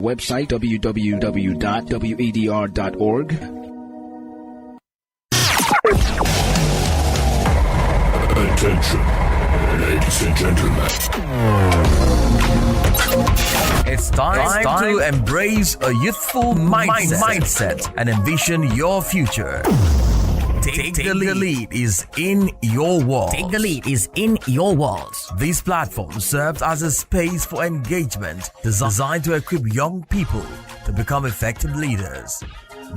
Website www.wadr.org. Attention, ladies and gentlemen. It's time to embrace a youthful mindset and envision your future. Take the lead is in your walls. Take the lead is in your walls. This platform serves as a space for engagement designed to equip young people to become effective leaders.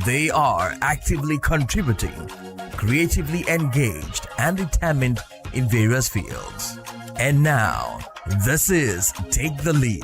They are actively contributing, creatively engaged, and determined in various fields. And now, this is Take the Lead.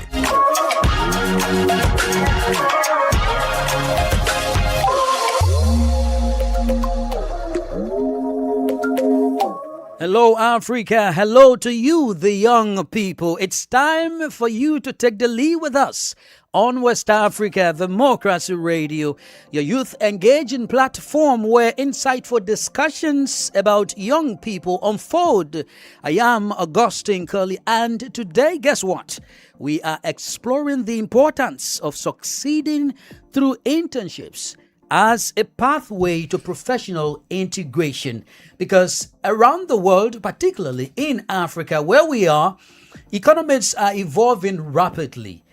Hello, Africa. Hello to you, the young people. It's time for you to take the lead with us on West Africa Democracy Radio, your youth engaging platform where insightful discussions about young people unfold. I am Augustine Curley, and today, guess what? We are exploring the importance of succeeding through internships as a pathway to professional integration, because around the world, particularly in Africa where we are, economies are evolving rapidly.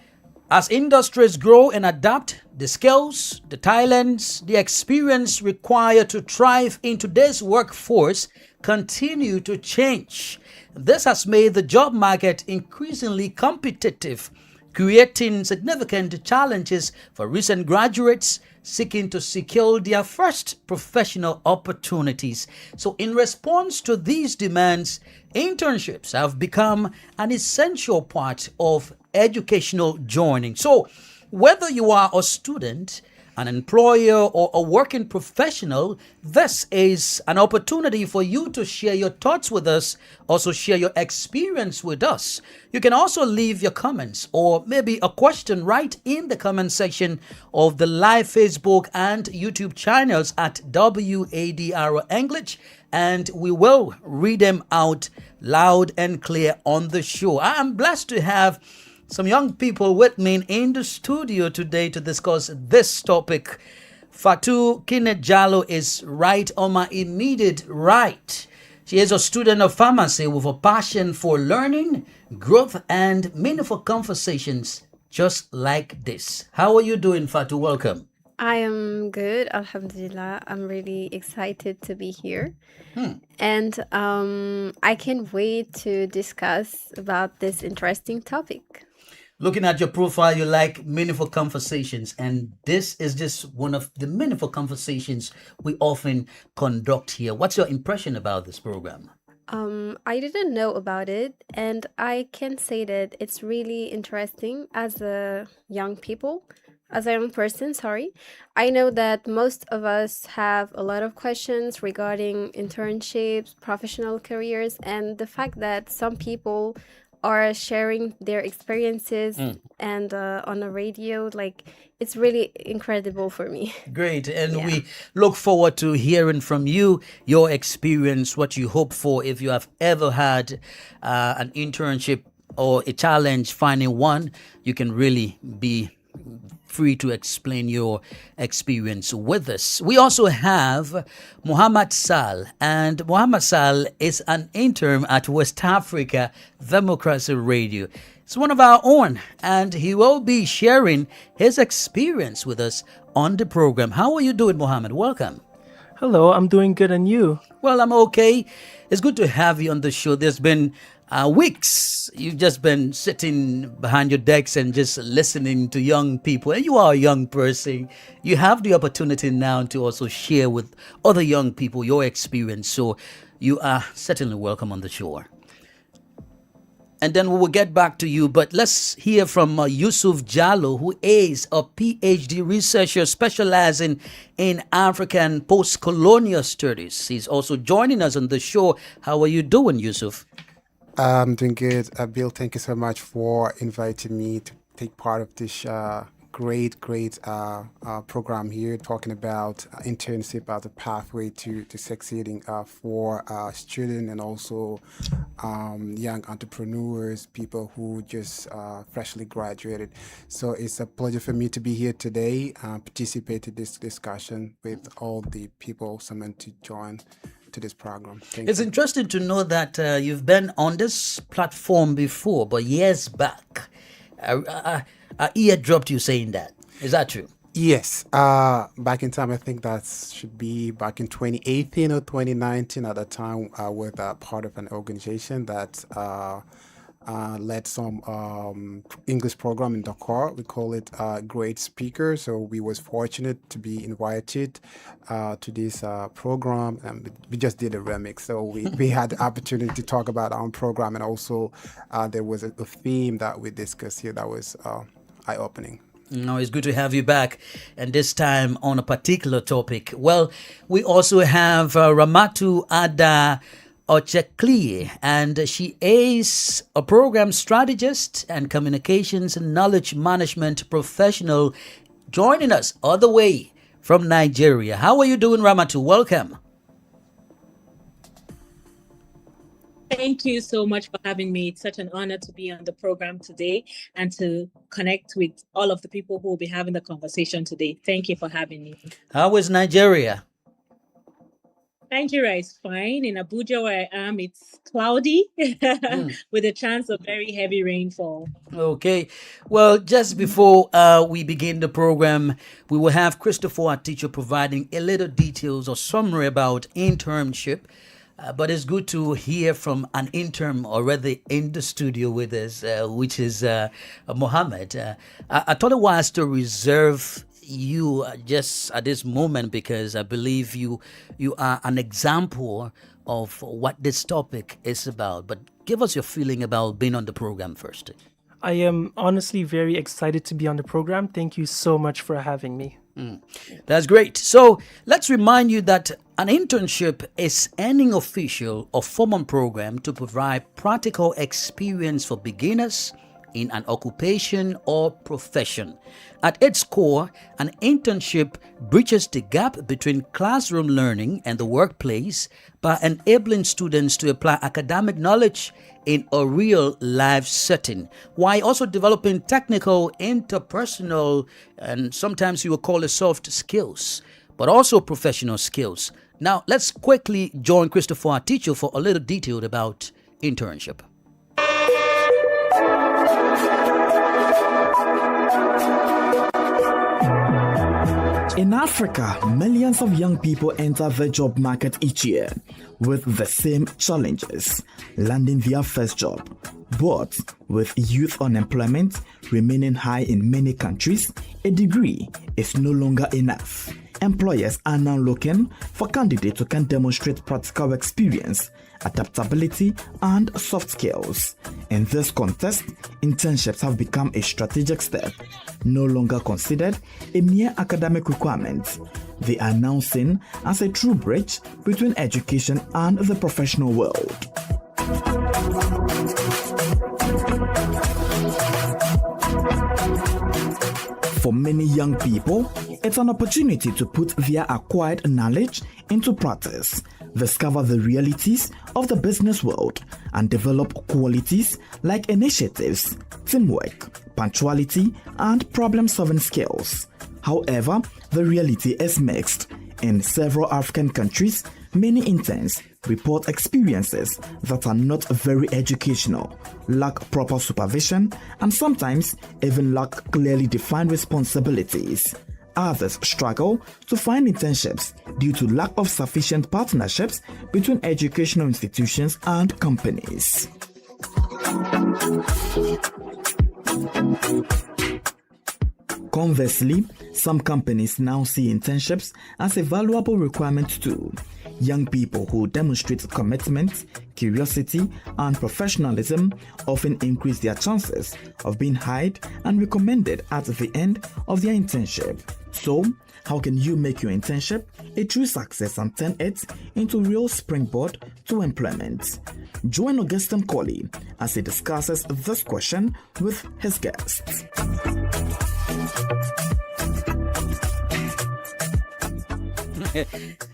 As industries grow and adapt, the skills, the talents, the experience required to thrive in today's workforce continue to change. This has made the job market increasingly competitive, creating significant challenges for recent graduates seeking to secure their first professional opportunities. So in response to these demands, internships have become an essential part of educational journey. So whether you are a student, an employer, or a working professional, this is an opportunity for you to share your thoughts with us, also share your experience with us. You can also leave your comments or maybe a question right in the comment section of the live Facebook and YouTube channels at WADR English, and we will read them out loud and clear on the show. I am blessed to have some young people with me in the studio today to discuss this topic. Fatou Kinet Jallo is right on my immediate right. She is a student of pharmacy with a passion for learning, growth, and meaningful conversations just like this. How are you doing, Fatou? Welcome. I am good, Alhamdulillah. I'm really excited to be here. And I can't wait to discuss about this interesting topic. Looking at your profile, you like meaningful conversations, and this is just one of the meaningful conversations we often conduct here. What's your impression about this program? I didn't know about it, and I can say that it's really interesting as a young person, sorry. I know that most of us have a lot of questions regarding internships, professional careers, and the fact that some people are sharing their experiences and on the radio, like, it's really incredible for me. Great. And we look forward to hearing from you, your experience, what you hope for if you have ever had an internship or a challenge finding one. You can really be free to explain your experience with us. We also have Muhammad Sal, and Muhammad Sal is an intern at West Africa Democracy Radio. He's one of our own, and he will be sharing his experience with us on the program. How are you doing, Muhammad? Welcome. Hello, I'm doing good, and you? Well, I'm okay. It's good to have you on the show. There's been weeks you've just been sitting behind your decks and just listening to young people, and you are a young person. You have the opportunity now to also share with other young people your experience, so you are certainly welcome on the show. And then we will get back to you, but let's hear from Yusuf Jallo, who is a PhD researcher specializing in African post-colonial studies. He's also joining us on the show. How are you doing, Yusuf? I'm doing good. Bill, thank you so much for inviting me to take part of this great program here talking about internship as a pathway to succeeding for students and also young entrepreneurs, people who just freshly graduated. So it's a pleasure for me to be here today, participate in this discussion with all the people meant to join to this program. It's interesting to know that you've been on this platform before, but years back. I eardropped you saying that. Is that true? Yes. Back in time, I think that should be back in 2018 or 2019. At that time, I was part of an organization that led some English program in Dakar. We call it Great Speaker. So we was fortunate to be invited to this program, and we just did a remix. So we had the opportunity to talk about our own program, and also there was a theme that we discussed here that was eye-opening. No, it's good to have you back, and this time on a particular topic. Well, we also have Ramatu Ada Ochekli, and she is a program strategist and communications and knowledge management professional, joining us all the way from Nigeria. How are you doing, Ramatu? Welcome. Thank you so much for having me. It's such an honor to be on the program today and to connect with all of the people who will be having the conversation today. Thank you for having me. How is Nigeria? Nigeria is fine. In Abuja, where I am, it's cloudy with a chance of very heavy rainfall. Okay. Well, just before we begin the program, we will have Christopher, our teacher, providing a little details or summary about internship. But it's good to hear from an intern already in the studio with us, which is Mohammed. I thought it was to reserve you just at this moment because I believe you are an example of what this topic is about. But give us your feeling about being on the program first. I am honestly very excited to be on the program. Thank you so much for having me. That's great. So let's remind you that an internship is any official or formal program to provide practical experience for beginners in an occupation or profession. At its core, an internship bridges the gap between classroom learning and the workplace by enabling students to apply academic knowledge in a real life setting, while also developing technical, interpersonal, and sometimes you will call it soft skills, but also professional skills. Now, let's quickly join Christopher, our teacher, for a little detail about internship. In Africa, millions of young people enter the job market each year with the same challenges, landing their first job. But with youth unemployment remaining high in many countries, a degree is no longer enough. Employers are now looking for candidates who can demonstrate practical experience, adaptability, and soft skills. In this context, internships have become a strategic step, no longer considered a mere academic requirement. They are now seen as a true bridge between education and the professional world. For many young people, it's an opportunity to put their acquired knowledge into practice, discover the realities of the business world, and develop qualities like initiatives, teamwork, punctuality, and problem-solving skills. However, the reality is mixed. In several African countries, many interns report experiences that are not very educational, lack proper supervision, and sometimes even lack clearly defined responsibilities. Others struggle to find internships due to lack of sufficient partnerships between educational institutions and companies. Conversely, some companies now see internships as a valuable requirement too. Young people who demonstrate commitment, curiosity, and professionalism often increase their chances of being hired and recommended at the end of their internship. So, how can you make your internship a true success and turn it into a real springboard to employment? Join Augustine Colley as he discusses this question with his guests.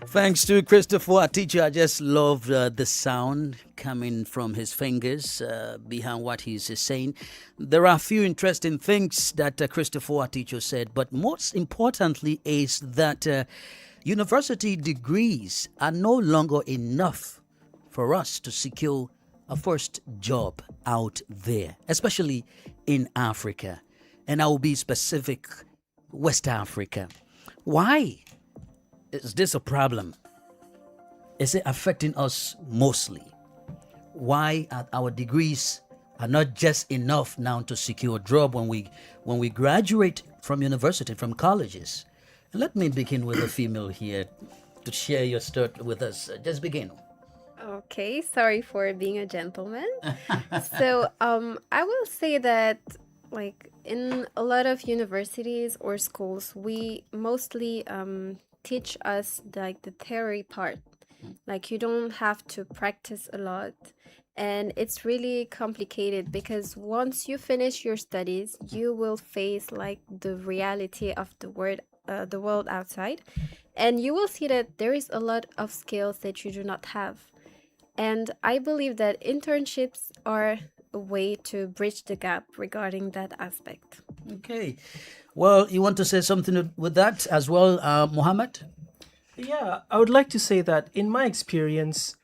Thanks to Christopher, our teacher. I just love the sound coming from his fingers behind what he's saying. There are a few interesting things that Christopher, our teacher, said, but most importantly is that university degrees are no longer enough for us to secure a first job out there, especially in Africa. And I will be specific, West Africa. Why is this a problem? Is it affecting us mostly? Why are our degrees are not just enough now to secure a job when we graduate from university, from colleges? Let me begin with a female here to share your story with us. Just begin. Okay, sorry for being a gentleman. So, I will say that, like, in a lot of universities or schools, we mostly teach us like the theory part. Like, you don't have to practice a lot. And it's really complicated because once you finish your studies, you will face like the reality of the world outside, and you will see that there is a lot of skills that you do not have. And I believe that internships are a way to bridge the gap regarding that aspect. Okay. Well, you want to say something with that as well, Mohammed? Yeah, I would like to say that in my experience,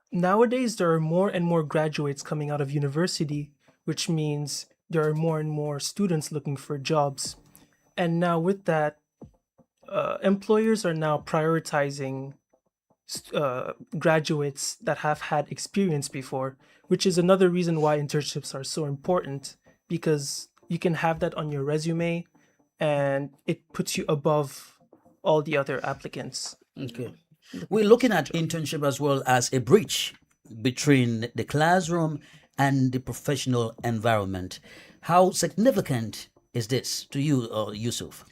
nowadays there are more and more graduates coming out of university, which means there are more and more students looking for jobs. And now with that, employers are now prioritizing graduates that have had experience before, which is another reason why internships are so important, because you can have that on your resume and it puts you above all the other applicants. Okay. We're looking at internship as well as a bridge between the classroom and the professional environment. How significant is this to you, Yusuf?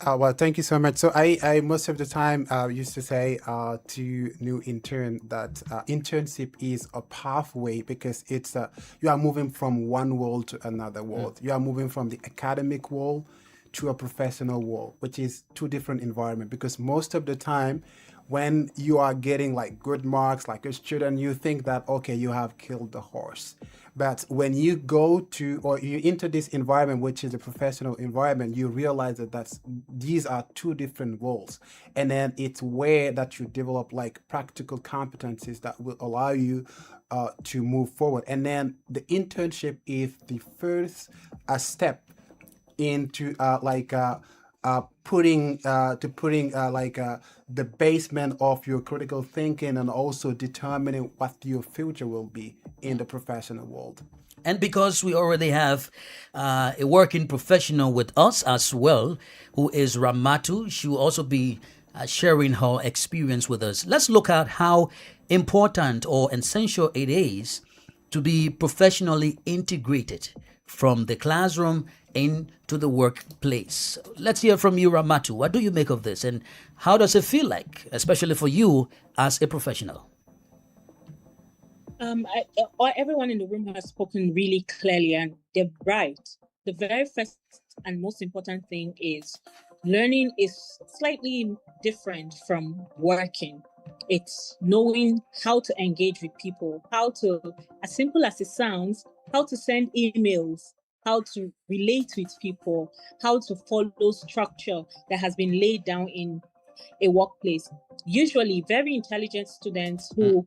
Well, thank you so much. So I most of the time used to say to new intern that internship is a pathway, because it's you are moving from one world to another world. You are moving from the academic world to a professional world, which is two different environments. Because most of the time, when you are getting like good marks, like a student, you think that, okay, you have killed the horse. But when you go to, or you enter this environment, which is a professional environment, you realize that these are two different worlds. And then it's where that you develop like practical competencies that will allow you to move forward. And then the internship is the first step into putting the basement of your critical thinking, and also determining what your future will be in the professional world. And because we already have a working professional with us as well, who is Ramatu, she will also be sharing her experience with us. Let's look at how important or essential it is to be professionally integrated from the classroom into the workplace. Let's hear from you, Ramatu. What do you make of this, and how does it feel like, especially for you as a professional? Everyone in the room has spoken really clearly, and they're right. The very first and most important thing is learning is slightly different from working. It's knowing how to engage with people, how to, as simple as it sounds, how to send emails, how to relate with people, how to follow structure that has been laid down in a workplace. Usually very intelligent students who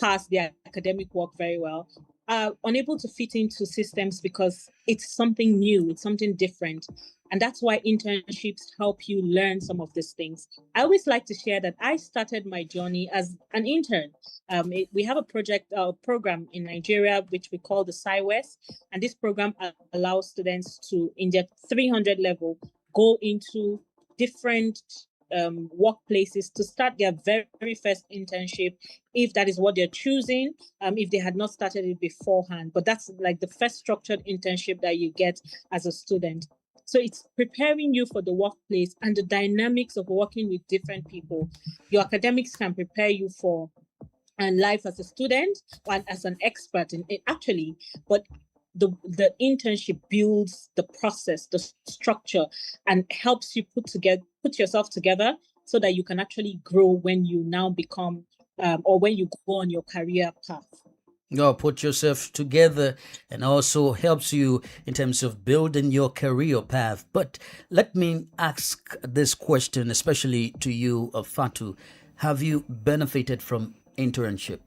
pass their academic work very well are unable to fit into systems because it's something new, it's something different. And that's why internships help you learn some of these things. I always like to share that I started my journey as an intern. We have a program in Nigeria, which we call the OSIWA. And this program allows students to, in their 300 level, go into different workplaces to start their very first internship, if that is what they're choosing, if they had not started it beforehand. But that's like the first structured internship that you get as a student. So it's preparing you for the workplace and the dynamics of working with different people. Your academics can prepare you for life as a student and as an expert in it, actually. But the internship builds the process, the structure, and helps you put yourself together so that you can actually grow when you now become or when you go on your career path. Put yourself together and also helps you in terms of building your career path. But let me ask this question, especially to you, Fatu. Have you benefited from internship?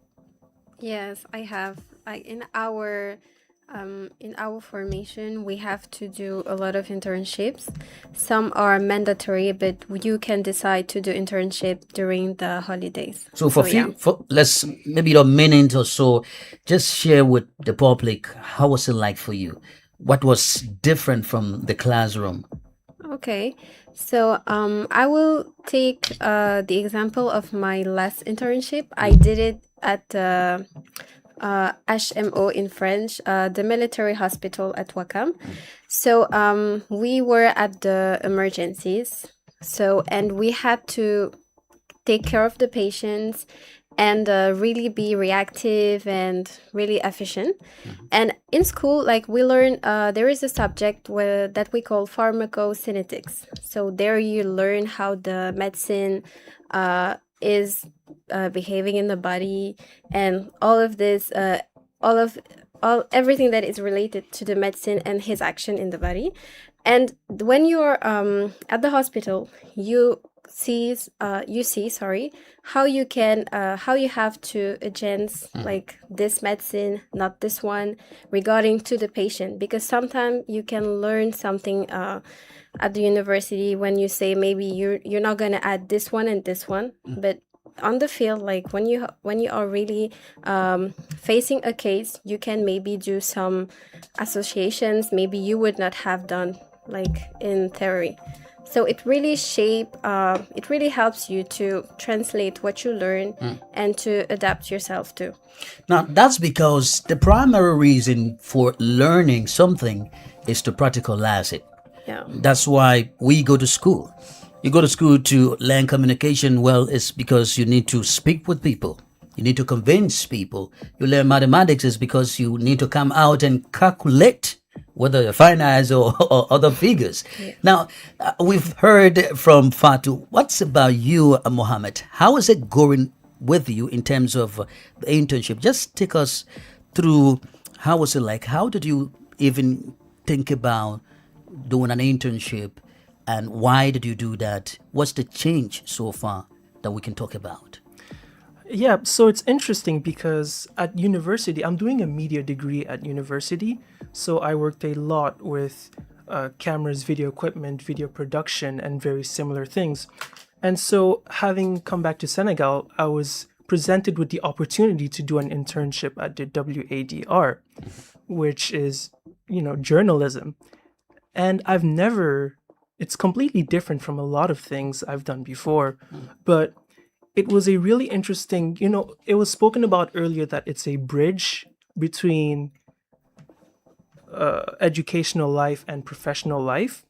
Yes, I have. In our formation, we have to do a lot of internships. Some are mandatory, but you can decide to do internship during the holidays. So for yeah. let's maybe a minute or so, just share with the public how was it like for you? What was different from the classroom? Okay, so I will take the example of my last internship. I did it at HMO in French, the military hospital at Wakam. So we were at the emergencies. And we had to take care of the patients and really be reactive and really efficient. And in school, like we learn, there is a subject that we call pharmacokinetics. So there you learn how the medicine is behaving in the body, and all of this, everything that is related to the medicine and his action in the body. And when you're at the hospital, you see how you can how you have to adjust like this medicine, not this one, regarding to the patient, because sometimes you can learn something at the university when you say maybe you're not going to add this one and this one, but on the field, like when you are really facing a case, you can maybe do some associations maybe you would not have done like in theory. So it really it really helps you to translate what you learn and to adapt yourself to. Now, that's because the primary reason for learning something is to practicalize it. Yeah. That's why we go to school. You go to school to learn communication. Well, it's because you need to speak with people. You need to convince people. You learn mathematics is because you need to come out and calculate whether finance or other figures. Yeah. Now, we've heard from Fatu. What's about you, Mohammed? How is it going with you in terms of the internship? Just take us through how was it like? How did you even think about doing an internship, and why did you do that? What's the change so far that we can talk about? Yeah, so it's interesting because at university, I'm doing a media degree at university. So I worked a lot with cameras, video equipment, video production, and very similar things. And so having come back to Senegal, I was presented with the opportunity to do an internship at the WADR, which is, journalism. And it's completely different from a lot of things I've done before, but it was a really interesting, it was spoken about earlier that it's a bridge between educational life and professional life.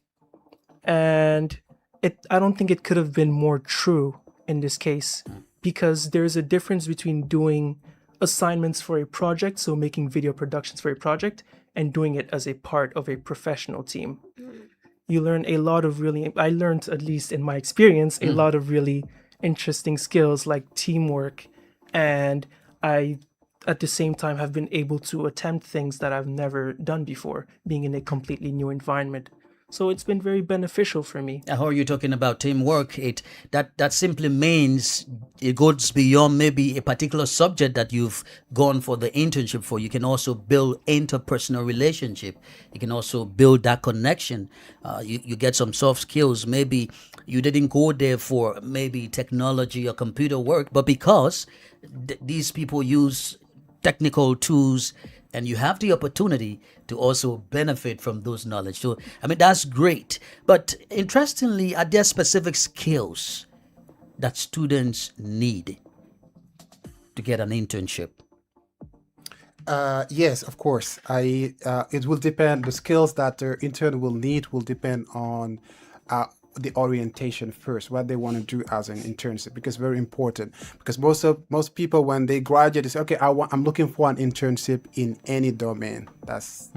And I don't think it could have been more true in this case, because there's a difference between doing assignments for a project, so making video productions for a project, and doing it as a part of a professional team. You learn a lot of I learned, at least in my experience, a lot of really interesting skills like teamwork, and I at the same time have been able to attempt things that I've never done before, being in a completely new environment. So it's been very beneficial for me. How are you talking about teamwork? That simply means it goes beyond maybe a particular subject that you've gone for the internship for. You can also build interpersonal relationship. You can also build that connection. You get some soft skills. Maybe you didn't go there for maybe technology or computer work, but because these people use technical tools, and you have the opportunity to also benefit from those knowledge. So, that's great. But interestingly, are there specific skills that students need to get an internship? Yes, of course. It will depend. The skills that the intern will need will depend on the orientation first, what they want to do as an internship, because very important. Because most people when they graduate, they say, okay, I'm looking for an internship in any domain. That's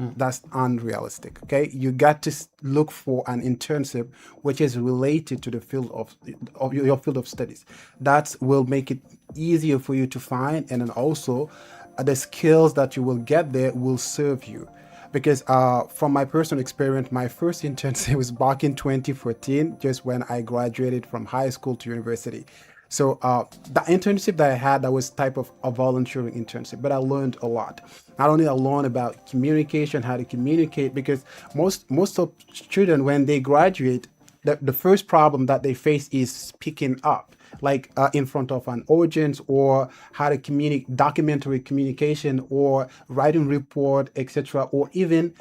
unrealistic. Okay, you got to look for an internship which is related to the field of your field of studies. That will make it easier for you to find, and then also the skills that you will get there will serve you. Because from my personal experience, my first internship was back in 2014, just when I graduated from high school to university. So the internship that I had, that was type of a volunteering internship, but I learned a lot. Not only I learned about communication, how to communicate, because most of students, when they graduate, the first problem that they face is speaking up, like in front of an audience, or how to communicate, documentary communication, or writing report, etc., or even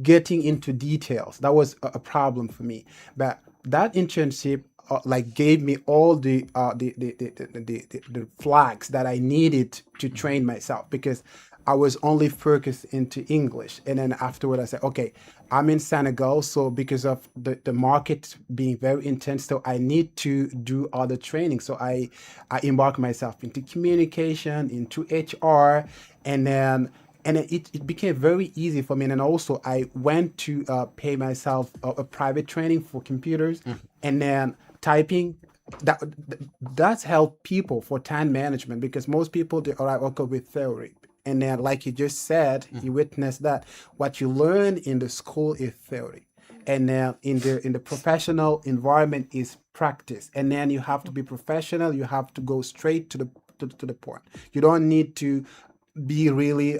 getting into details. That was a problem for me. But that internship like gave me all the flags that I needed to train myself, because I was only focused into English. And then afterward, I said, okay, I'm in Senegal, so because of the market being very intense, so I need to do other training. So I embarked myself into communication, into HR, and then it became very easy for me. And then also I went to pay myself a private training for computers, and then typing. That's helped people for time management, because most people, they arrive okay with theory. And then, like you just said, you witnessed that what you learn in the school is theory, and then in the professional environment is practice. And then you have to be professional. You have to go straight to the point. You don't need to be really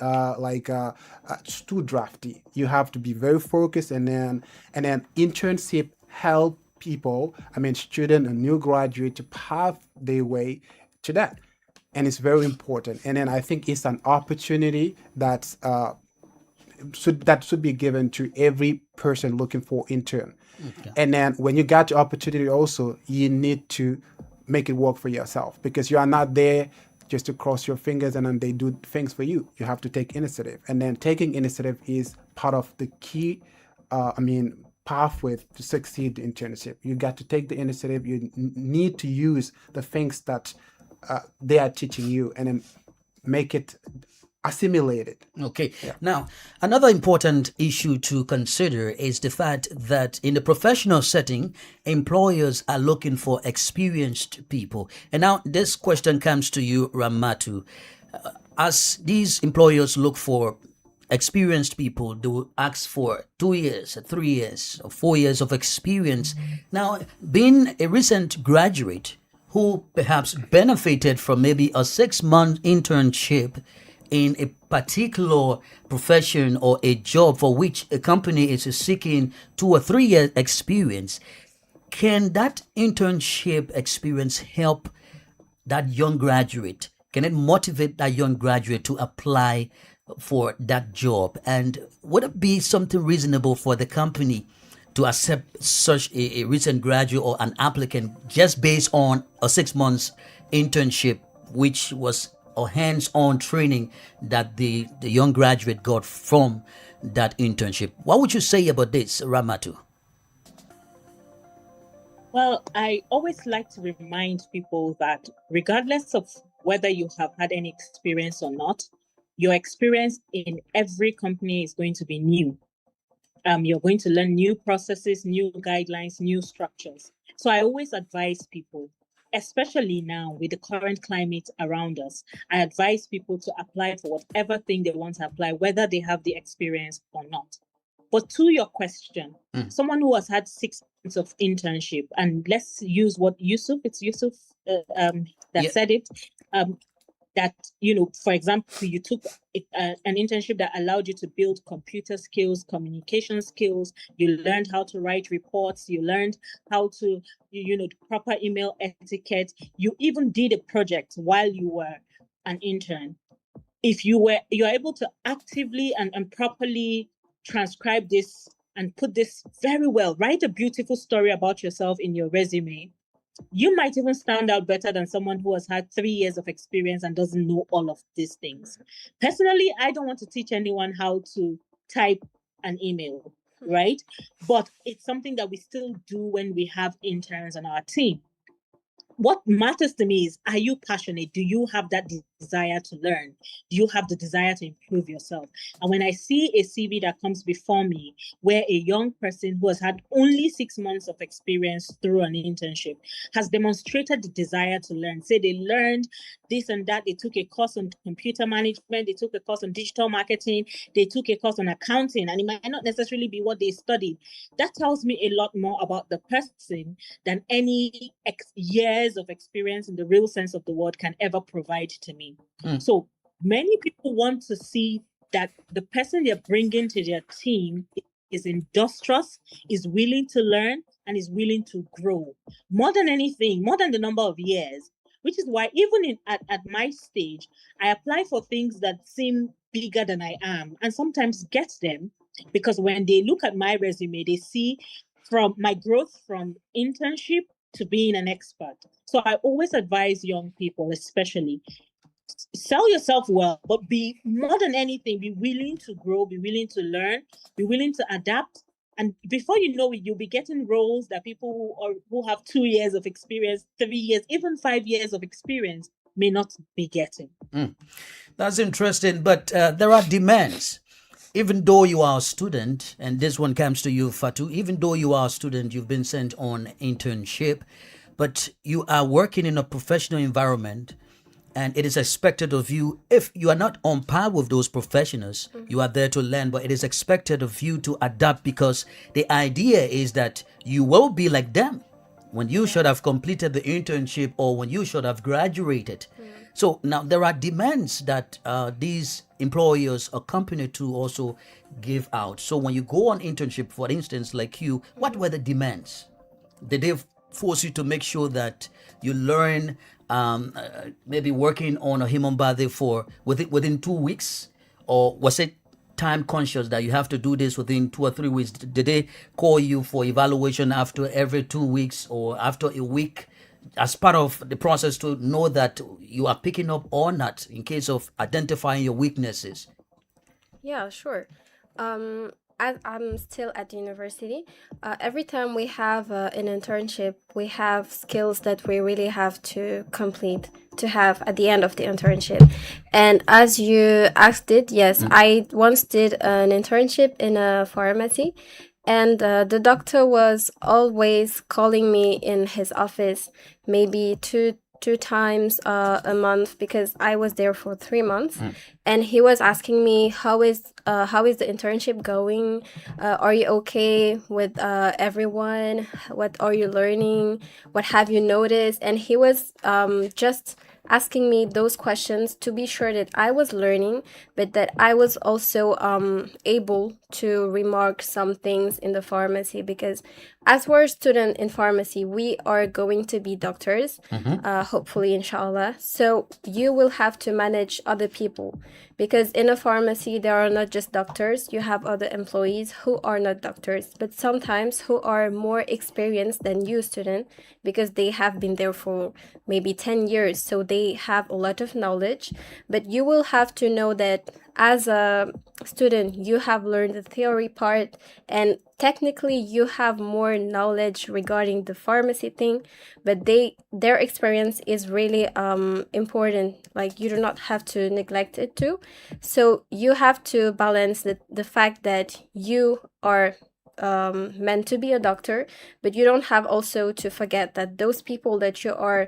too drafty. You have to be very focused, and then internship help people, student and new graduate, to pave their way to that. And it's very important. And then I think it's an opportunity that should be given to every person looking for intern. Okay. And then when you got the opportunity, also you need to make it work for yourself, because you are not there just to cross your fingers and then they do things for you. You have to take initiative, and then taking initiative is part of the key pathway to succeed in internship. You got to take the initiative. You need to use the things that they are teaching you, and then make it assimilated. Okay. Now, another important issue to consider is the fact that in the professional setting, employers are looking for experienced people. And now this question comes to you, Ramatu. As these employers look for experienced people, they will ask for 2 years, 3 years, or 4 years of experience. Now, being a recent graduate who perhaps benefited from maybe a 6-month internship in a particular profession or a job for which a company is seeking 2 or 3 year experience, can that internship experience help that young graduate? Can it motivate that young graduate to apply for that job? And would it be something reasonable for the company to accept such a recent graduate or an applicant just based on a 6 months internship, which was a hands-on training that the young graduate got from that internship? What would you say about this, Ramatu? Well, I always like to remind people that regardless of whether you have had any experience or not, your experience in every company is going to be new. You're going to learn new processes, new guidelines, new structures. So I always advise people, especially now with the current climate around us, I advise people to apply for whatever thing they want to apply, whether they have the experience or not. But to your question, someone who has had 6 months of internship, and let's use what Yusuf said it, that, for example, you took an internship that allowed you to build computer skills, communication skills. You learned how to write reports. You learned how to, proper email etiquette. You even did a project while you were an intern. If you're able to actively and properly transcribe this and put this very well, write a beautiful story about yourself in your resume, you might even stand out better than someone who has had 3 years of experience and doesn't know all of these things. Personally, I don't want to teach anyone how to type an email. right? But it's something that we still do when we have interns on our team. What matters to me is, are you passionate? Do you have that desire to learn? Do you have the desire to improve yourself? And when I see a CV that comes before me where a young person who has had only 6 months of experience through an internship has demonstrated the desire to learn, say they learned this and that, they took a course on computer management, they took a course on digital marketing, they took a course on accounting, and it might not necessarily be what they studied. That tells me a lot more about the person than any years of experience in the real sense of the word can ever provide to me. So many people want to see that the person they're bringing to their team is industrious, is willing to learn, and is willing to grow. More than anything, more than the number of years, which is why even at my stage, I apply for things that seem bigger than I am and sometimes get them, because when they look at my resume, they see from my growth from internship to being an expert. So I always advise young people, especially, sell yourself well, but be more than anything, be willing to grow, be willing to learn, be willing to adapt. And before you know it, you'll be getting roles that people who have 2 years of experience, 3 years, even 5 years of experience may not be getting. That's interesting, but there are demands. Even though you are a student, and this one comes to you, Fatu, even though you are a student, you've been sent on internship, but you are working in a professional environment, and it is expected of you, if you are not on par with those professionals, you are there to learn, but it is expected of you to adapt, because the idea is that you will be like them when you should have completed the internship or when you should have graduated. So now there are demands that these employers or company to also give out. So when you go on internship, for instance, like you, what were the demands? Did they force you to make sure that you learn maybe working on a human body for within 2 weeks? Or was it time conscious that you have to do this within 2 or 3 weeks? Did they call you for evaluation after every 2 weeks or after a week, as part of the process to know that you are picking up or not, in case of identifying your weaknesses? Yeah, sure. As I'm still at the university, every time we have an internship, we have skills that we really have to complete to have at the end of the internship. And as you asked it, yes, I once did an internship in a pharmacy, and the doctor was always calling me in his office, maybe two times a month, because I was there for 3 months, and he was asking me how is the internship going? Are you okay with everyone? What are you learning? What have you noticed? And he was just asking me those questions to be sure that I was learning, but that I was also able to remark some things in the pharmacy, because as we're a student in pharmacy, we are going to be doctors, hopefully, inshallah. So you will have to manage other people, because in a pharmacy, there are not just doctors. You have other employees who are not doctors, but sometimes who are more experienced than you, student, because they have been there for maybe 10 years. So they have a lot of knowledge, but you will have to know that as a student, you have learned the theory part, and technically you have more knowledge regarding the pharmacy thing, but their experience is really important. Like, you do not have to neglect it too. So you have to balance the fact that you are meant to be a doctor, but you don't have also to forget that those people that you are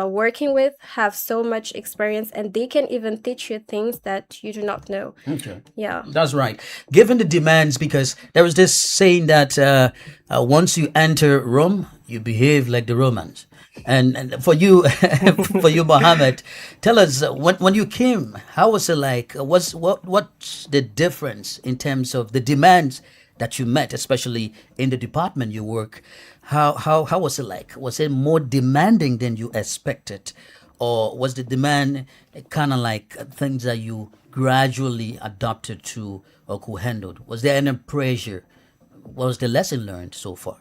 working with have so much experience, and they can even teach you things that you do not know. Okay. Yeah. That's right. Given the demands, because there was this saying that once you enter Rome, you behave like the Romans. And for you, for you, Mohammed, tell us when you came, how was it like? What's the difference in terms of the demands that you met, especially in the department you work? How was it like? Was it more demanding than you expected, or was the demand kind of like things that you gradually adapted to or could handle? Was there any pressure? What was the lesson learned so far?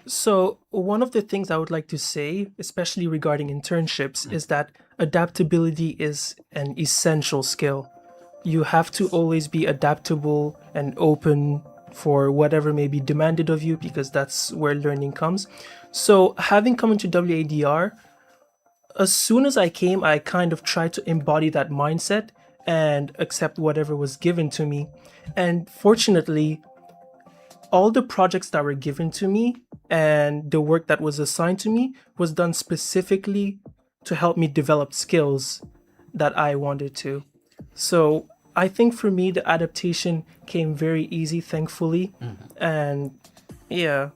So, one of the things I would like to say, especially regarding internships, is that adaptability is an essential skill. you have to always be adaptable and open for whatever may be demanded of you, because that's where learning comes. So having come into WADR, as soon as I came, I kind of tried to embody that mindset and accept whatever was given to me. And fortunately, all the projects that were given to me and the work that was assigned to me was done specifically to help me develop skills that I wanted to. So I think for me, the adaptation came very easy, thankfully. And yeah.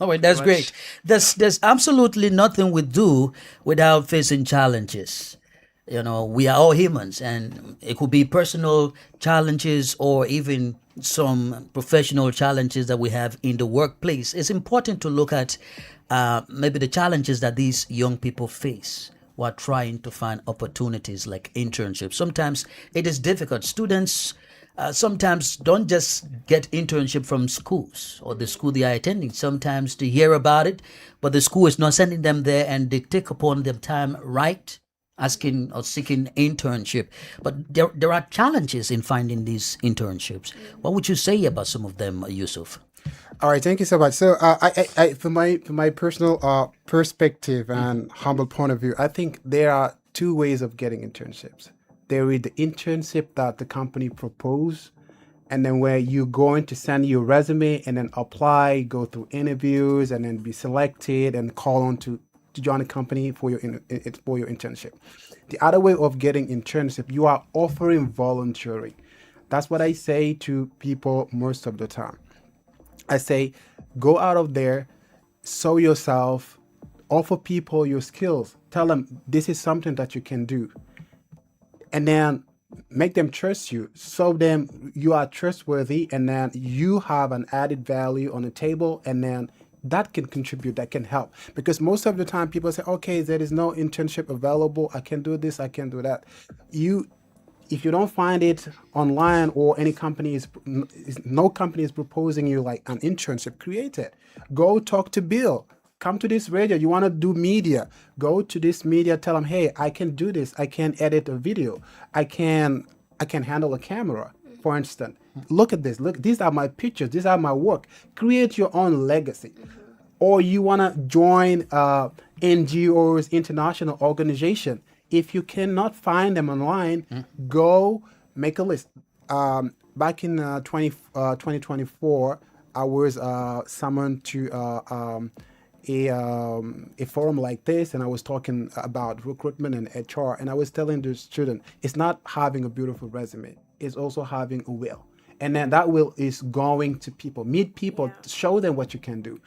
All right, that's great. There's absolutely nothing we do without facing challenges. You know, we are all humans, and it could be personal challenges or even some professional challenges that we have in the workplace. It's important to look at maybe the challenges that these young people face while trying to find opportunities like internships. Sometimes it is difficult. Students sometimes don't just get internship from schools or the school they are attending. Sometimes they hear about it, but the school is not sending them there, and they take upon their time asking or seeking internship. But there are challenges in finding these internships. What would you say about some of them, Yusuf? All right, thank you so much. So, I from my personal perspective and humble point of view, I think there are two ways of getting internships. There is the internship that the company propose, and then where you're going to send your resume and then apply, go through interviews, and then be selected and call on to join a company for your internship. The other way of getting internship, you are offering volunteering. That's what I say to people most of the time. I say, go out of there, show yourself, offer people your skills, tell them this is something that you can do, and then make them trust you, show them you are trustworthy, and then you have an added value on the table, and then that can contribute, that can help. Because most of the time people say, okay, there is no internship available, I can do this, I can do that. If you don't find it online, or no company is proposing you like an internship, create it. Go talk to Bill. Come to this radio. You want to do media. Go to this media. Tell them, hey, I can do this. I can edit a video. I can handle a camera, for instance. Look at this. Look, these are my pictures. These are my work. Create your own legacy. Or you want to join NGOs, international organization. If you cannot find them online, go make a list. Back in 2024, I was summoned to a forum like this, and I was talking about recruitment and HR, and I was telling the student, it's not having a beautiful resume, it's also having a will. And then that will is going to people, meet people, show them what you can do.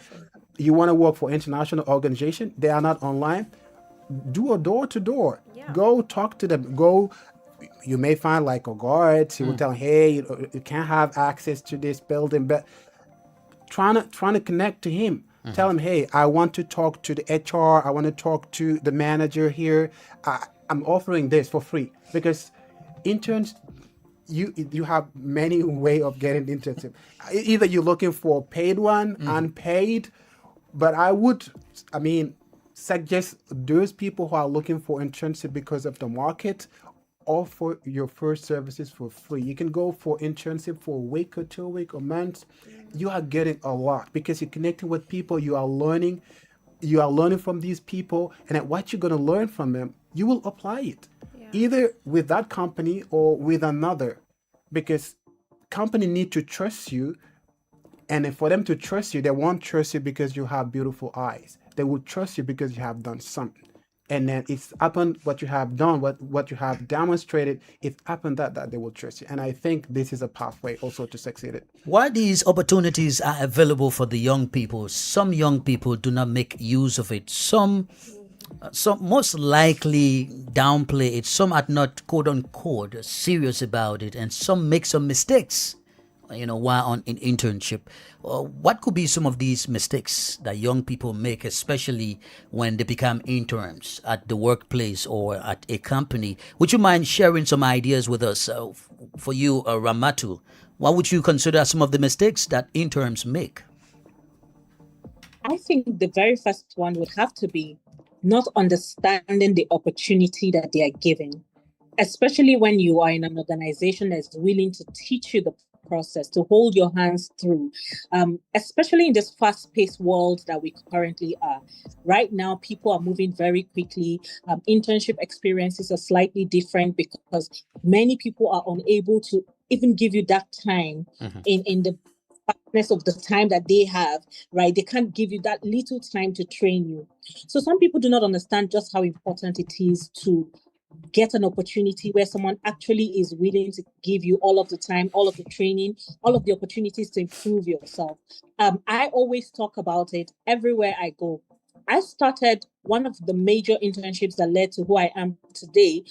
You want to work for international organization, they are not online, do a door to door. Go talk to them. Go, you may find like a guard, he will tell, hey, you can't have access to this building, but trying to connect to him. Tell him, hey, I want to talk to the HR, I want to talk to the manager here. I'm offering this for free, because interns, you have many way of getting internship. Either you're looking for a paid one, unpaid, but I suggest those people who are looking for internship because of the market, offer your first services for free. You can go for internship for a week or 2 weeks or months. You are getting a lot because you're connecting with people. You are learning from these people, and at what you're going to learn from them, you will apply it either with that company or with another, because company need to trust you. And for them to trust you, they won't trust you because you have beautiful eyes. They will trust you because you have done something. And then it's upon what you have done, what you have demonstrated, it's upon that they will trust you. And I think this is a pathway also to succeed it. Why these opportunities are available for the young people, some young people do not make use of it. Some most likely downplay it. Some are not, quote unquote, serious about it, and some make some mistakes, while on an internship. What could be some of these mistakes that young people make, especially when they become interns at the workplace or at a company? Would you mind sharing some ideas with us? For you, Ramatu, what would you consider some of the mistakes that interns make? I think the very first one would have to be not understanding the opportunity that they are given. especially when you are in an organization that's willing to teach you the process, to hold your hands through, especially in this fast-paced world that we currently are. Right now, people are moving very quickly. Internship experiences are slightly different because many people are unable to even give you that time in the fastness of the time that they have, right? They can't give you that little time to train you. So some people do not understand just how important it is to get an opportunity where someone actually is willing to give you all of the time, all of the training, all of the opportunities to improve yourself. I always talk about it everywhere I go. I started one of the major internships that led to who I am today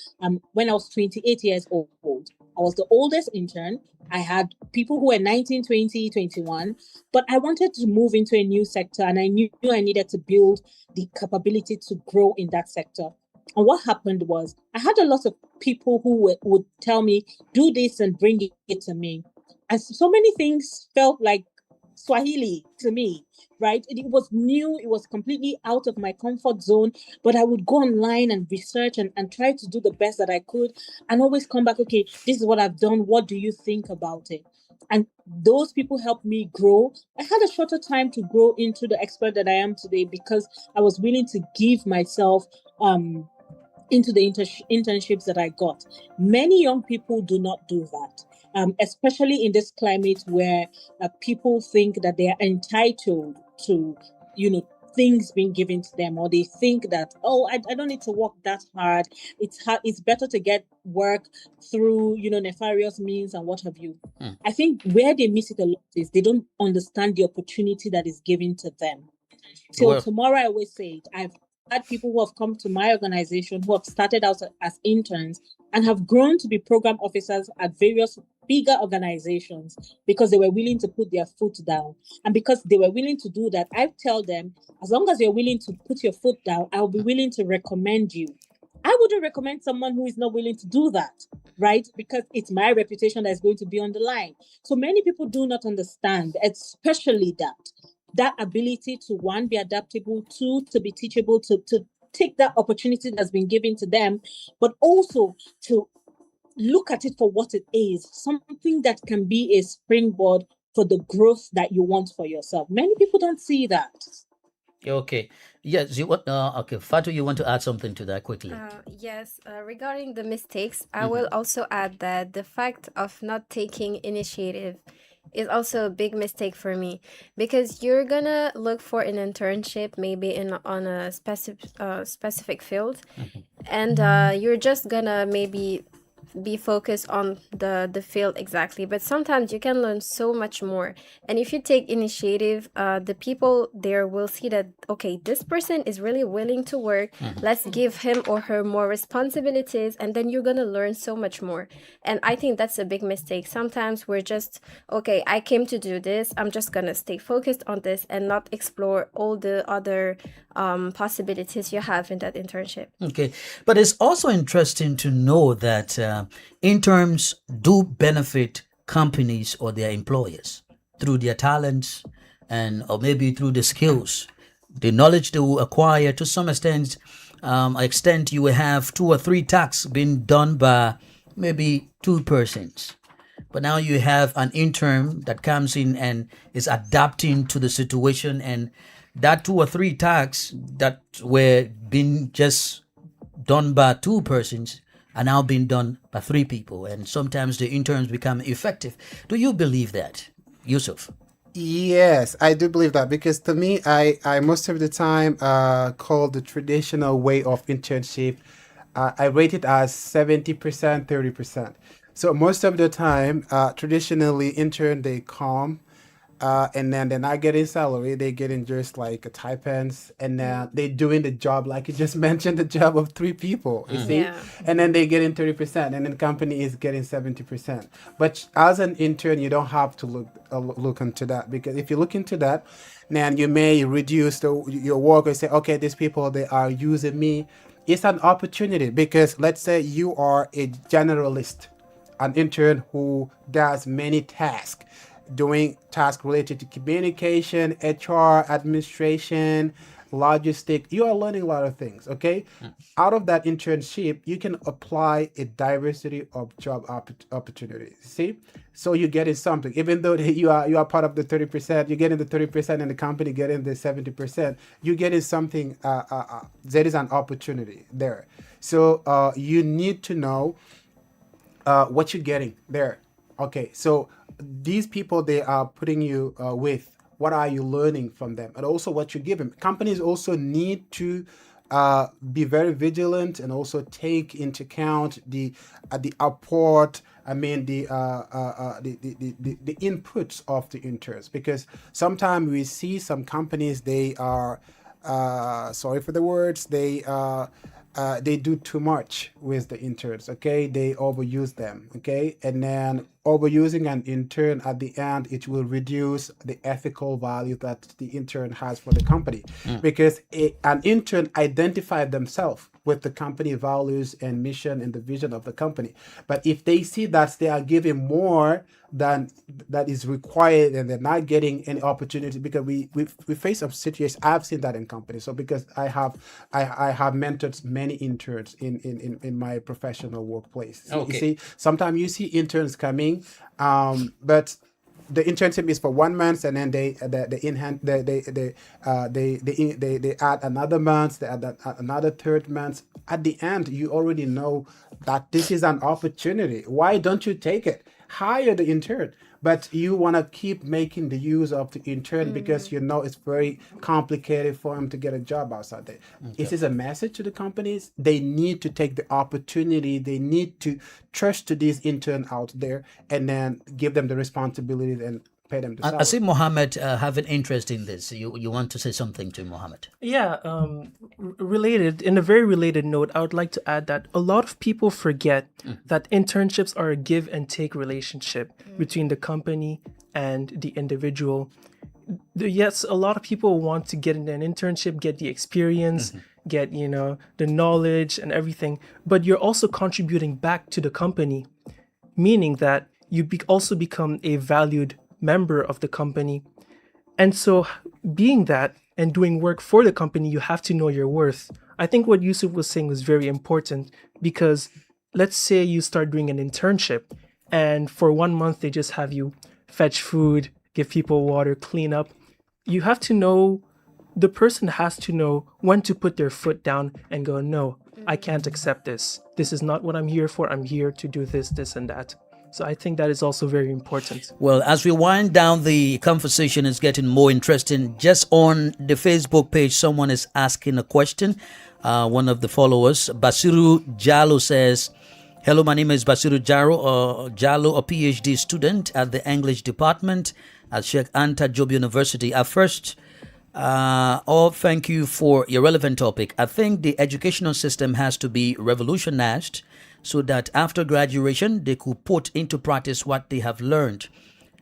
when I was 28 years old. I was the oldest intern. I had people who were 19, 20, 21, but I wanted to move into a new sector and I knew I needed to build the capability to grow in that sector. And what happened was I had a lot of people who would tell me, do this and bring it to me. And so many things felt like Swahili to me, right? It was new. It was completely out of my comfort zone, but I would go online and research and try to do the best that I could and always come back, okay, this is what I've done. What do you think about it? And those people helped me grow. I had a shorter time to grow into the expert that I am today because I was willing to give myself into the internships that I got. Many young people do not do that, especially in this climate where people think that they are entitled to, things being given to them, or they think that, oh, I don't need to work that hard. It's better to get work through, nefarious means and what have you. I think where they miss it a lot is they don't understand the opportunity that is given to them. Till tomorrow, I always say it. I've had people who have come to my organization who have started out as interns and have grown to be program officers at various bigger organizations because they were willing to put their foot down. And because they were willing to do that, I tell them, as long as you're willing to put your foot down, I'll be willing to recommend you. I wouldn't recommend someone who is not willing to do that, right? Because it's my reputation that's going to be on the line. So many people do not understand, especially that ability to, one, be adaptable, two, to be teachable, to take that opportunity that's been given to them, but also to look at it for what it is, something that can be a springboard for the growth that you want for yourself. Many people don't see that. Okay. Yes. Okay, Fatu, you want to add something to that quickly? Yes, regarding the mistakes, I will also add that the fact of not taking initiative is also a big mistake for me, because you're gonna look for an internship maybe on a specific field, and you're just gonna maybe be focused on the field exactly, but sometimes you can learn so much more. And if you take initiative, the people there will see that, okay, this person is really willing to work, let's give him or her more responsibilities, and then you're gonna learn so much more. And I think that's a big mistake. Sometimes we're just, okay, I came to do this, I'm just gonna stay focused on this and not explore all the other possibilities you have in that internship. Okay, but it's also interesting to know that interns do benefit companies or their employers through their talents or maybe through the skills, the knowledge they will acquire. To some extent, you will have 2 or 3 tasks being done by maybe 2 persons. But now you have an intern that comes in and is adapting to the situation, and that 2 or 3 tasks that were being just done by 2 persons are now being done by 3 people, and sometimes the interns become effective. Do you believe that, Yusuf? Yes, I do believe that, because to me, I most of the time call the traditional way of internship, I rate it as 70%, 30%. So most of the time, traditionally, intern, they come, and then they're not getting salary, they getting just like a stipends, and then they doing the job like you just mentioned, the job of 3 people, you see, and then they getting 30%, and then company is getting 70%. But as an intern, you don't have to look into that, because if you look into that, then you may reduce your work and say, okay, these people, they are using me. It's an opportunity, because let's say you are a generalist, an intern who does many tasks, doing tasks related to communication, HR, administration, logistic. You are learning a lot of things. Okay, out of that internship, you can apply a diversity of job opportunities. See, so you get in something. Even though you are part of the 30%, you get in the 30%, and the company get in the 70%. You get in something. There is an opportunity there. So you need to know what you're getting there. Okay, so these people they are putting you with, what are you learning from them, and also what you give them. Companies also need to be very vigilant and also take into account the apport. I mean the inputs of the interns, because sometimes we see some companies they are sorry for the words, they do too much with the interns. Okay, they overuse them. Okay, and then overusing an intern, at the end it will reduce the ethical value that the intern has for the company, because an intern identifies themselves with the company values and mission and the vision of the company. But if they see that they are giving more than that is required and they're not getting any opportunity, because we face some situations. I've seen that in companies. So because I have mentored many interns in my professional workplace. Okay. You see, sometimes you see interns coming, but the internship is for 1 month, and then they add another month, they add another third month. At the end, you already know that this is an opportunity. Why don't you take it? Hire the intern, but you want to keep making the use of the intern because you know it's very complicated for him to get a job outside there. This is a message to the companies. They need to take the opportunity. They need to trust to these interns out there, and then give them the responsibility and pay them the salary. I see Mohammed have an interest in this. You want to say something to Mohammed? Yeah, related, in a very related note, I would like to add that a lot of people forget that internships are a give and take relationship between the company and the individual. Yes, a lot of people want to get in an internship, get the experience, get, the knowledge and everything, but you're also contributing back to the company, meaning that you also become a valued member of the company. And so being that and doing work for the company, you have to know your worth. I think what Yusuf was saying was very important, because let's say you start doing an internship and for 1 month they just have you fetch food, give people water, clean up. You have to know, the person has to know when to put their foot down and go, no, I can't accept this. This is not what I'm here for. I'm here to do this, this, and that. So I think that is also very important. Well, as we wind down, the conversation is getting more interesting. Just on the Facebook page, someone is asking a question. One of the followers, Basiru Jalo, says, hello, my name is Basiru Jalo, a PhD student at the English department at Sheikh Anta Diop University. At first, thank you for your relevant topic. I think the educational system has to be revolutionized so that after graduation, they could put into practice what they have learned.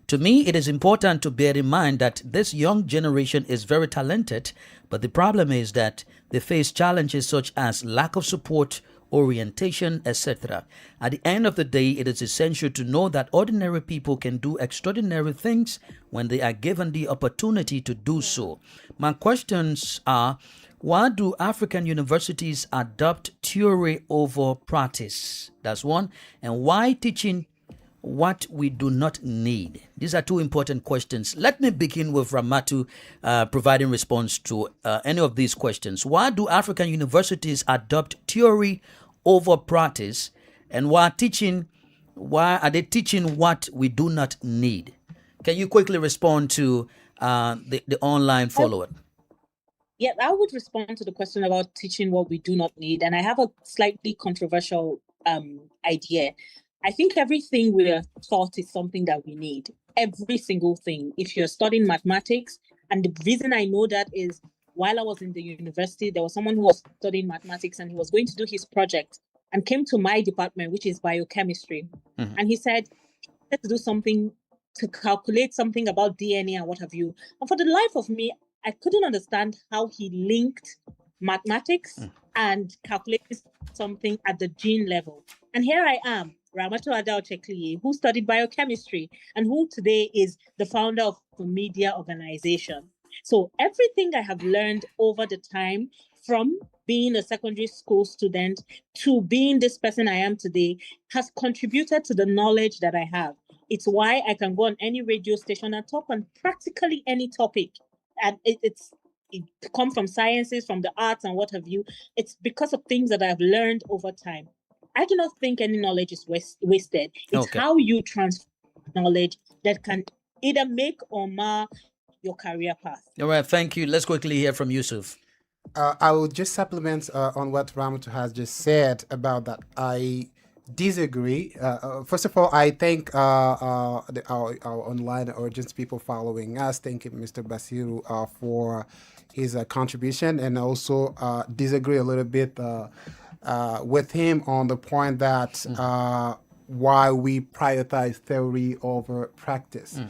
To me, it is important to bear in mind that this young generation is very talented, but the problem is that they face challenges such as lack of support, orientation, etc. At the end of the day, it is essential to know that ordinary people can do extraordinary things when they are given the opportunity to do so. My questions are, why do African universities adopt theory over practice? That's one. And why teaching what we do not need? These are two important questions. Let me begin with Ramatu providing response to any of these questions. Why do African universities adopt theory over practice? And why are they teaching what we do not need? Can you quickly respond to the online follower? Yeah, I would respond to the question about teaching what we do not need. And I have a slightly controversial idea. I think everything we are taught is something that we need. Every single thing. If you're studying mathematics, and the reason I know that is while I was in the university, there was someone who was studying mathematics and he was going to do his project and came to my department, which is biochemistry. And he said, let's do something to calculate something about DNA and what have you. And for the life of me, I couldn't understand how he linked mathematics and calculated something at the gene level. And here I am, Ramatu Adao Chekliye, who studied biochemistry and who today is the founder of a media organization. So everything I have learned over the time, from being a secondary school student to being this person I am today, has contributed to the knowledge that I have. It's why I can go on any radio station and talk on practically any topic. And it come from sciences, from the arts and what have you. It's because of things that I've learned over time. I do not think any knowledge is wasted. It's Okay. how you transfer knowledge that can either make or mar your career path. All right, thank you. Let's quickly hear from Yusuf. I will just supplement on what Ramatu has just said about that. I disagree. First of all, I thank our online audience, people following us. Thank you, Mr. Basiru, for his contribution, and also disagree a little bit with him on the point that why we prioritize theory over practice.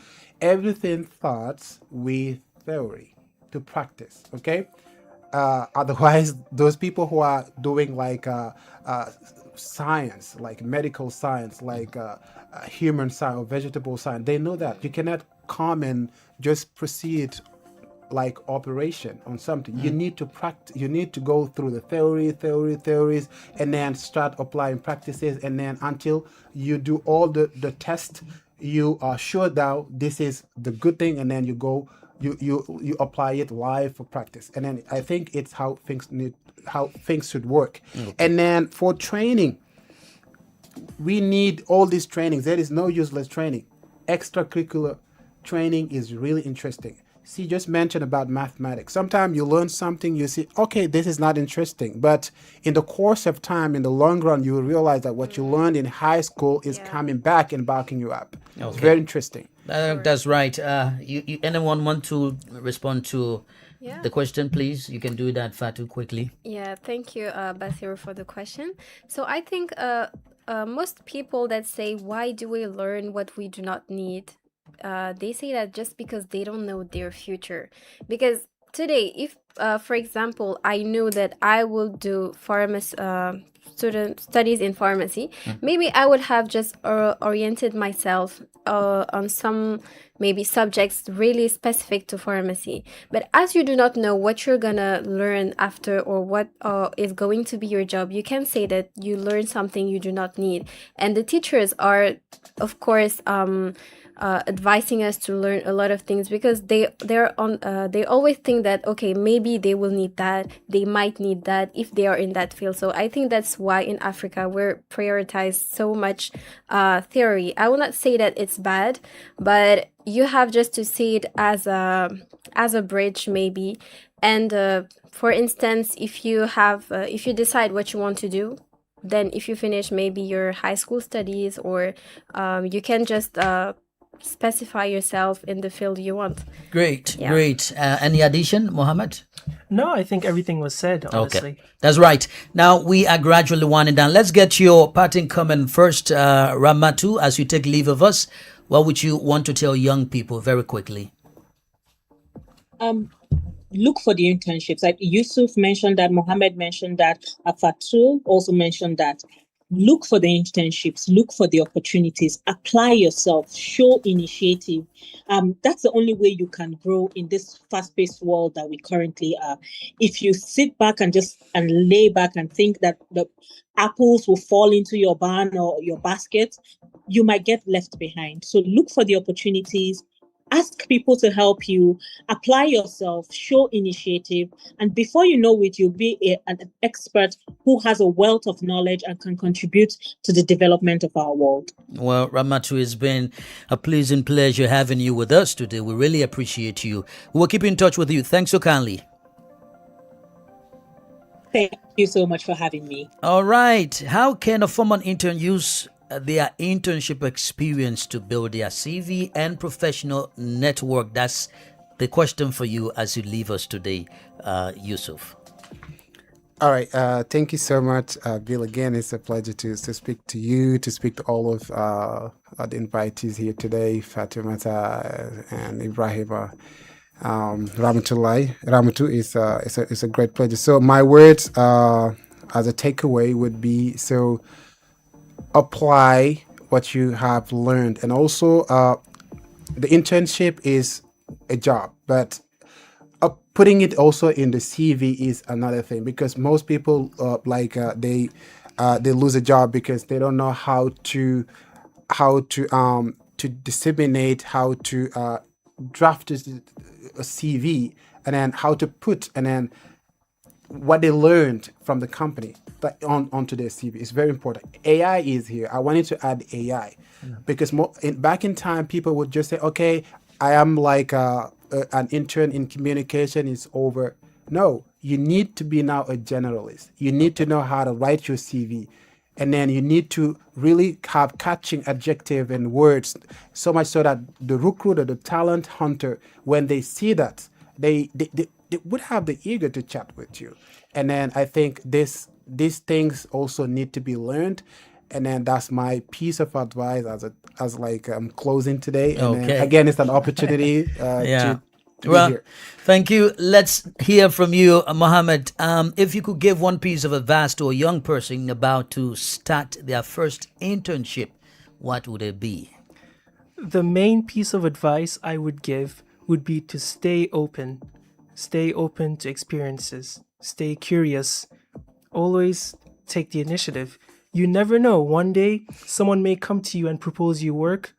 Everything starts with theory to practice, okay? Otherwise, those people who are doing like science, like medical science, like human science or vegetable science, they know that you cannot come and just proceed like operation on something. You need to practice. You need to go through the theories, and then start applying practices, and then until you do all the tests, you are sure that this is the good thing, and then you go. You apply it live for practice, and then I think it's how things should work. And then for training, we need all these trainings. There is no useless training. Extracurricular training is really interesting. See, just mentioned about mathematics. Sometimes you learn something, you see, okay, this is not interesting. But in the course of time, in the long run, you will realize that what you learned in high school is coming back and backing you up. It's very interesting. That's right. Anyone want to respond to Yeah. the question, please? You can do that, Fatu, quickly. Yeah, thank you, Basiru, for the question. So I think most people that say, why do we learn what we do not need? They say that just because they don't know their future. Because today, if, for example, I knew that I will do studies in pharmacy, maybe I would have just oriented myself on some maybe subjects really specific to pharmacy. But as you do not know what you're gonna learn after, or what is going to be your job, you can say that you learn something you do not need. And the teachers are, of course, advising us to learn a lot of things, because they always think that, okay, maybe they will need that, they might need that if they are in that field. So I think that's why in Africa we're prioritized so much theory. I will not say that it's bad, but you have just to see it as a bridge maybe. And for instance, if you decide what you want to do, then if you finish maybe your high school studies, or you can just specify yourself in the field you want. Great. Any addition, Mohammed? No, I think everything was said, honestly. Okay, that's right. Now we are gradually winding down. Let's get your parting comment first, Ramatu, as you take leave of us. What would you want to tell young people very quickly? Look for the internships. Like Yusuf mentioned that, Mohammed mentioned that, Fatul also mentioned that. Look for the internships, look for the opportunities, apply yourself, show initiative. That's the only way you can grow in this fast-paced world that we currently are. If you sit back and lay back and think that the apples will fall into your barn or your basket, you might get left behind. So look for the opportunities. Ask people to help you, apply yourself, show initiative, and before you know it, you'll be an expert who has a wealth of knowledge and can contribute to the development of our world. Well, Ramatu, it's been a pleasing pleasure having you with us today. We really appreciate you. We'll keep in touch with you. Thanks so kindly. Thank you so much for having me. All right. How can a former intern use their internship experience to build their CV and professional network? That's the question for you as you leave us today, Yusuf. All right. Thank you so much, Bill. Again, it's a pleasure to speak to you, to speak to all of the invitees here today, Fatimata and Ibrahim. Ramatu is a great pleasure. So my words as a takeaway would be, so apply what you have learned. And also the internship is a job, but putting it also in the CV is another thing, because most people they lose a job because they don't know how to disseminate, how to draft a CV, and then how to put, and then what they learned from the company onto their CV is very important. AI is here. I wanted to add AI because back in time, people would just say, okay, I am like an intern in communication, is over. No, you need to be now a generalist. You need to know how to write your CV. And then you need to really have catching adjective and words, so much so that the recruiter, the talent hunter, when they see that, they would have the eager to chat with you. And then I think these things also need to be learned. And then that's my piece of advice as I'm closing today. And then, again, it's an opportunity to be here. Thank you. Let's hear from you, Mohammed. If you could give one piece of advice to a young person about to start their first internship, what would it be? The main piece of advice I would give would be to stay open. Stay open to experiences. Stay curious. Always take the initiative. You never know. One day, someone may come to you and propose you work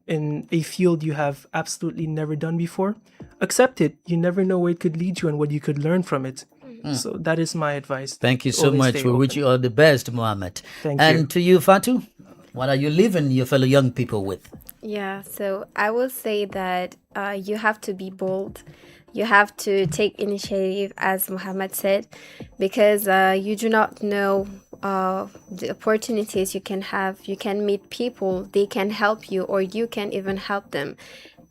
in a field you have absolutely never done before. Accept it. You never know where it could lead you and what you could learn from it. So that is my advice. Thank you so much. We wish you all the best, Mohammed. Thank you. And to you, Fatu, what are you leaving your fellow young people with? Yeah, so I will say that you have to be bold. You have to take initiative, as Muhammad said, because you do not know the opportunities you can have. You can meet people, they can help you, or you can even help them.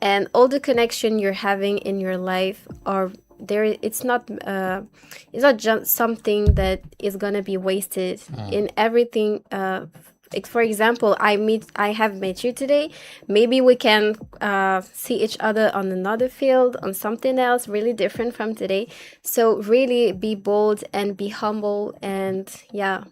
And all the connection you're having in your life are there. It's not just something that is gonna be wasted in everything. Like for example, I have met you today. Maybe we can see each other on another field, on something else really different from today. So really be bold and be humble. And yeah,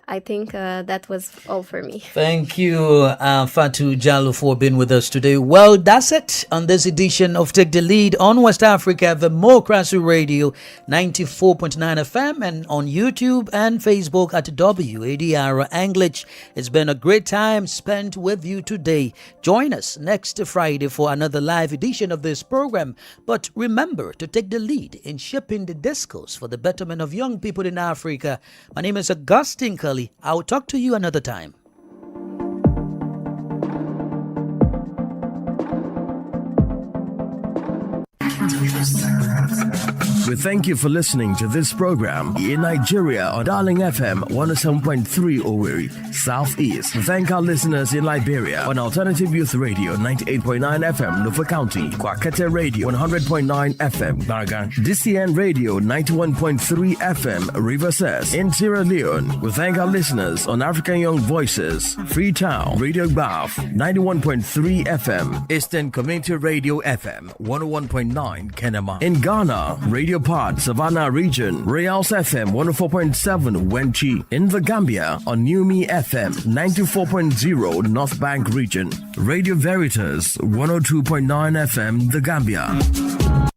I think that was all for me. Thank you, Fatu Jallo, for being with us today. Well, that's it on this edition of Take the Lead on West Africa, the Democracy Radio 94.9 FM, and on YouTube and Facebook at WADR English. It's been a great time spent with you today. Join us next Friday for another live edition of this program. But remember to take the lead in shaping the discourse for the betterment of young people in Africa. My name is Augustine Cully. I'll talk to you another time. We thank you for listening to this program in Nigeria on Darling FM 107.3 Owerri, Southeast. We thank our listeners in Liberia on Alternative Youth Radio 98.9 FM, Nufa County, Kwakete Radio 100.9 FM, Barga, DCN Radio 91.3 FM, Riversest. In Sierra Leone, we thank our listeners on African Young Voices, Freetown, Radio Bath 91.3 FM, Eastern Community Radio FM 101.9 Kenema. In Ghana, Radio Pod, Savannah Region, Reals FM 104.7 Wenchi. In the Gambia, on Numi FM 94.0 North Bank Region, Radio Veritas 102.9 FM The Gambia.